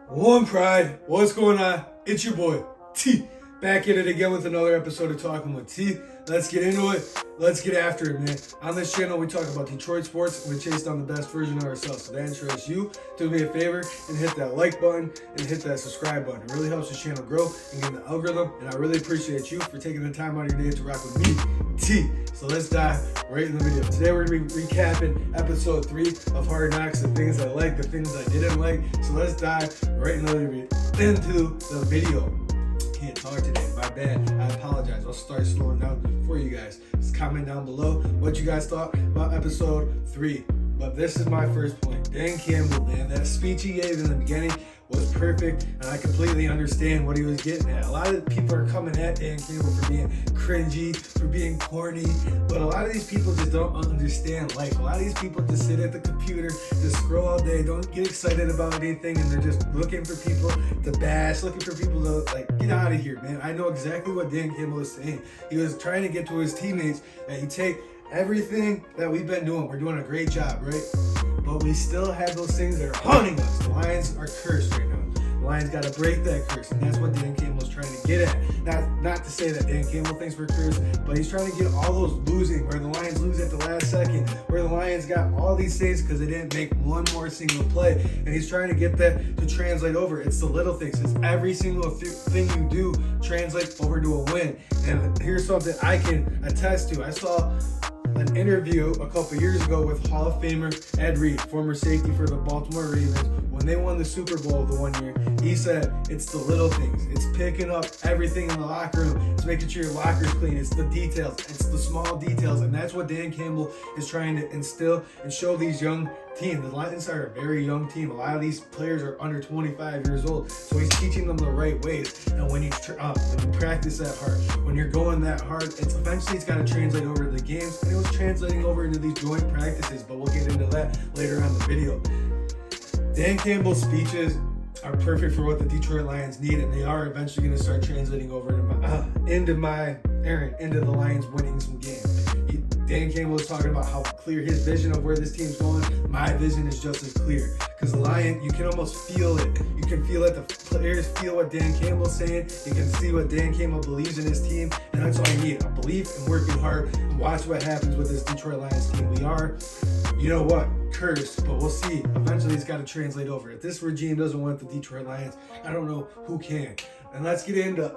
One Pride, what's going on? It's your boy, T. Back at it again with another episode of Talking with T. Let's get into it. Let's get after it, man. On this channel, we talk about Detroit sports and we chase down the best version of ourselves. So that interests you, do me a favor and hit that like button and hit that subscribe button. It really helps the channel grow and get in the algorithm. And I really appreciate you for taking the time out of your day to rock with me, T. So let's dive right in the video. Today we're going to be recapping episode 3 of Hard Knocks, the things I liked, the things I didn't like. So let's dive right into the video. Can't talk today, my bad. I apologize. I'll start slowing down for you guys. Just comment down below what you guys thought about episode 3. But this is my first point. Dan Campbell, man, that speech he gave in the beginning was perfect, and I completely understand what he was getting at. A lot of people are coming at Dan Campbell for being cringy, for being corny, but a lot of these people just don't understand life. A lot of these people just sit at the computer, just scroll all day, don't get excited about anything, and they're just looking for people to bash, looking for people to, like, get out of here, man. I know exactly what Dan Campbell is saying. He was trying to get to his teammates that you take everything that we've been doing. We're doing a great job, right? But we still have those things that are haunting us. The Lions are cursed right now. The Lions got to break that curse, and that's what Dan Campbell's trying to get at. Not to say that Dan Campbell thinks we're cursed, but he's trying to get all those losing, where the Lions lose at the last second, where the Lions got all these things because they didn't make one more single play, and he's trying to get that to translate over. It's the little things. It's every single thing you do translates over to a win. And here's something I can attest to. I saw an interview a couple years ago with Hall of Famer Ed Reed, former safety for the Baltimore Ravens. When they won the Super Bowl the one year, he said it's the little things. It's picking up everything in the locker room. It's making sure your locker's clean. It's the details. It's the small details. And that's what Dan Campbell is trying to instill and show these young teams. The Lions are a very young team. A lot of these players are under 25 years old. So he's teaching them the right ways. And when you practice that hard, when you're going that hard, it's got to translate over to the games. And it was translating over into these joint practices, but we'll get into that later on in the video. Dan Campbell's speeches are perfect for what the Detroit Lions need, and they are eventually going to start translating over into the Lions winning some games. Dan Campbell is talking about how clear his vision of where this team's going. My vision is just as clear, because the Lions, you can almost feel it. You can feel it. The players feel what Dan Campbell's saying. You can see what Dan Campbell believes in his team, and that's all you need. A belief and working hard. And watch what happens with this Detroit Lions team. We are, you know what, cursed, but we'll see. Eventually, it's got to translate over. If this regime doesn't want the Detroit Lions, I don't know who can. And let's get into.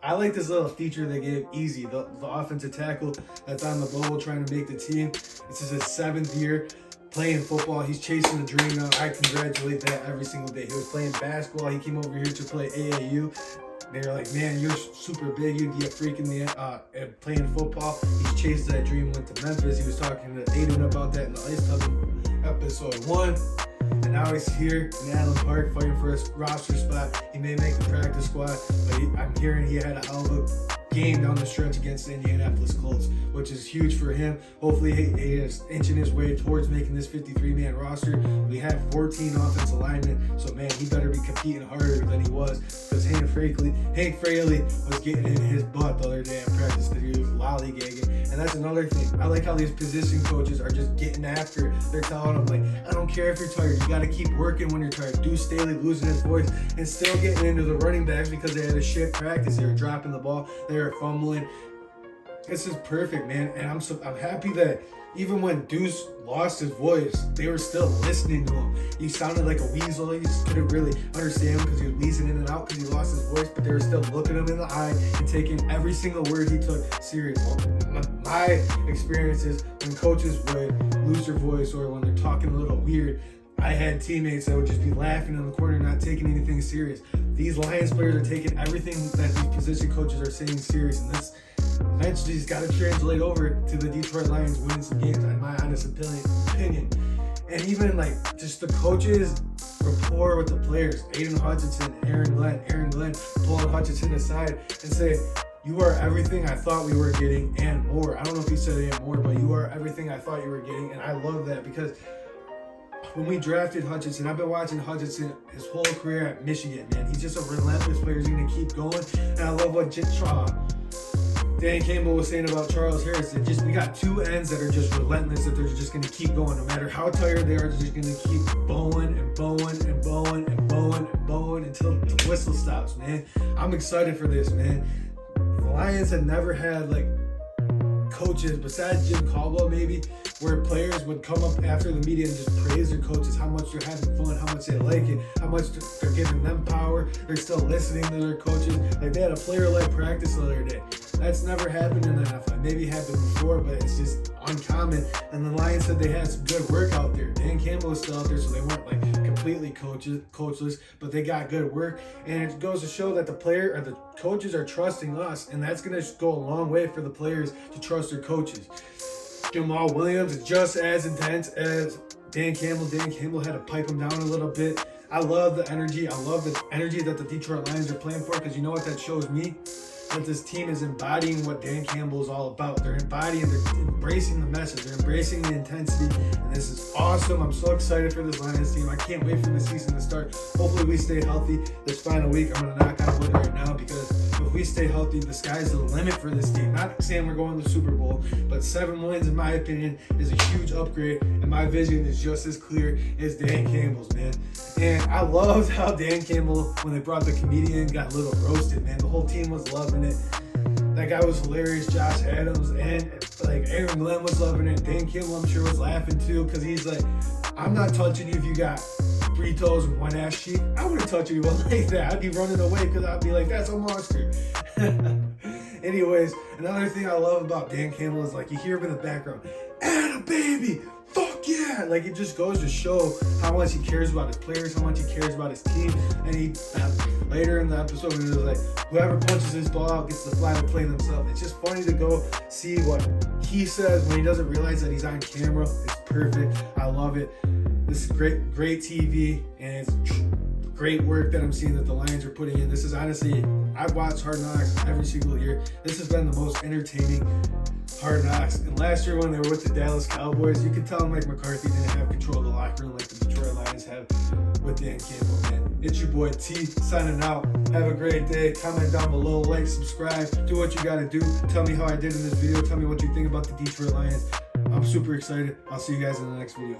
I like this little feature they gave Easy, the offensive tackle that's on the bubble trying to make the team. This is his 7th year playing football. He's chasing the dream now. I congratulate that every single day. He was playing basketball. He came over here to play AAU. They were like, man, you're super big. You'd be a freak in the playing football. He chased that dream, went to Memphis. He was talking to Aiden about that in the Ice Tub episode 1. And now he's here in Allen Park fighting for his roster spot. He may make the practice squad, but I'm hearing he had a hell of a game down the stretch against the Indianapolis Colts, which is huge for him. Hopefully he is inching his way towards making this 53-man roster. We have 14 offensive linemen, so man, he better be competing harder than he was, because Hank Fraley was getting in his butt the other day at practice that he was lollygagging. And that's another thing. I like how these position coaches are just getting after it. They're telling him, like, I don't care if you're tired. You got to keep working when you're tired. Deuce Staley losing his voice and still getting into the running backs because they had a shit practice. They were dropping the ball. They were fumbling. This is perfect, man. And I'm happy that even when Deuce lost his voice, they were still listening to him. He sounded like a weasel. You just couldn't really understand him because he was wheezing in and out because he lost his voice, but they were still looking him in the eye and taking every single word he took serious. My experience is when coaches would lose their voice or when they're talking a little weird, I had teammates that would just be laughing in the corner, not taking anything serious. These Lions players are taking everything that these position coaches are saying serious, and this eventually has got to translate over to the Detroit Lions winning some games, in my honest opinion. And even like just the coaches' rapport with the players, Aiden Hutchinson, Aaron Glenn pulling Hutchinson aside and say, you are everything I thought we were getting and more. I don't know if he said and more, but you are everything I thought you were getting. And I love that, because when we drafted Hutchinson, I've been watching Hutchinson his whole career at Michigan, man. He's just a relentless player. He's going to keep going. And I love what Dan Campbell was saying about Charles Harris, that we got two ends that are just relentless, that they're just going to keep going. No matter how tired they are, they're just going to keep bowing and bowing and bowing and bowing and bowing whistle stops, man. I'm excited for this, man. The Lions had never had like coaches besides Jim Caldwell, maybe, where players would come up after the media and just praise their coaches, how much they're having fun, how much they like it, how much they're giving them power, they're still listening to their coaches. Like, they had a player-led practice the other day. That's never happened in the NFL. Maybe happened before, but it's just uncommon. And the Lions said they had some good work out there. Dan Campbell was still out there, so they weren't like completely coachless, but they got good work. And it goes to show that the player or the coaches are trusting us, and that's going to go a long way for the players to trust their coaches. Jamal Williams is just as intense as Dan Campbell. Dan Campbell had to pipe him down a little bit. I love the energy. I love the energy that the Detroit Lions are playing for, because you know what that shows me? That this team is embodying what Dan Campbell is all about. They're embracing the message. They're embracing the intensity. And this is awesome. I'm so excited for this Lions team. I can't wait for the season to start. Hopefully we stay healthy this final week. I'm going to knock on wood right now, because if we stay healthy, the sky's the limit for this team. Not saying we're going to the Super Bowl, but 7 wins, in my opinion, is a huge upgrade. And my vision is just as clear as Dan Campbell's, man. And I loved how Dan Campbell, when they brought the comedian, got a little roasted, man. The whole team was loving it. That guy was hilarious. Josh Adams and like Aaron Glenn was loving it. Dan Campbell, I'm sure, was laughing too, because he's like, I'm not touching you if you got 3 toes and 1 ass cheek. I wouldn't touch anyone like that. I'd be running away, because I'd be like, that's a monster. Anyways, another thing I love about Dan Campbell is, like, you hear him in the background, "Atta baby, fuck yeah!" Like, it just goes to show how much he cares about his players, how much he cares about his team. And he later in the episode, he was like, whoever punches his ball out gets to fly the plane themselves. It's just funny to go see what he says when he doesn't realize that he's on camera. It's perfect. I love it. This is great TV, and it's great work that I'm seeing that the Lions are putting in. This is honestly, I've watched Hard Knocks every single year. This has been the most entertaining Hard Knocks. And last year when they were with the Dallas Cowboys, you could tell Mike McCarthy didn't have control of the locker room like the Detroit Lions have with Dan Campbell, man. It's your boy T signing out. Have a great day. Comment down below, like, subscribe, do what you gotta do. Tell me how I did in this video. Tell me what you think about the Detroit Lions. I'm super excited. I'll see you guys in the next video.